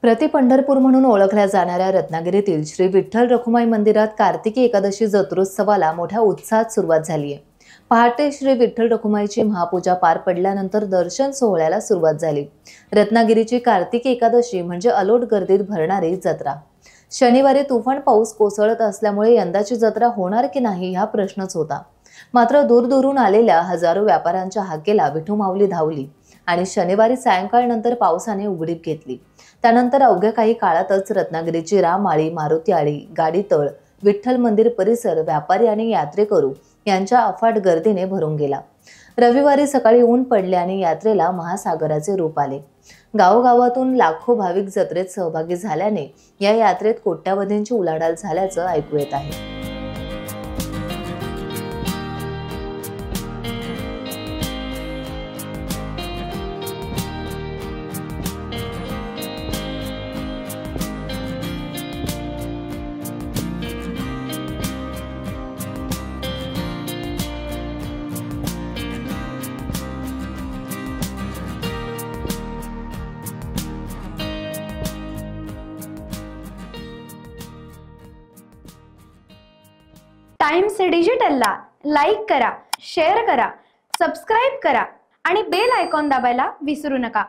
प्रति पंढरपूर म्हणून ओळखल्या जाणाऱ्या रत्नागिरीतील श्री विठ्ठल रखुमाई मंदिरात कार्तिकी एकादशी जत्रोत्सवाला मोठ्या उत्साहात सुरुवात झाली आहे। पहाटे श्री विठ्ठल रखुमाईची महापूजा पार पडल्यानंतर दर्शन सोहळ्याला सुरुवात झाली। रत्नागिरीची कार्तिकी एकादशी म्हणजे अलोट गर्दीत भरणारी जत्रा। शनिवारी तुफान पाऊस कोसळत असल्यामुळे यंदाची जत्रा होणार की नाही हा प्रश्नच होता। मात्र दूरदूरून आलेल्या हजारो व्यापाऱ्यांच्या हाकेला विठू माऊली धावली आणि शनिवारी सायंकाळनंतर पावसाने उघडीप घेतली। त्यानंतर अवघ्या काही काळातच रत्नागिरीची रामआळी, मारुती आळी, गाडीतळ, विठ्ठल मंदिर परिसर व्यापारी आणि यात्रेकरू यांच्या अफाट गर्दीने भरून गेला। रविवारी सकाळी ऊन पडले आणि यात्रेला महासागराचे रूप आले। गावोगावातून लाखो भाविक जत्रेत सहभागी झाल्याने या यात्रेत कोट्यावधींची उलाढाल झाल्याचं ऐकू येत आहे। टाइम्स डिजिटलला लाईक करा, शेअर करा, सबस्क्राइब करा आणि बेल आयकॉन दाबायला विसरू नका।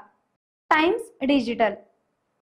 Times digital.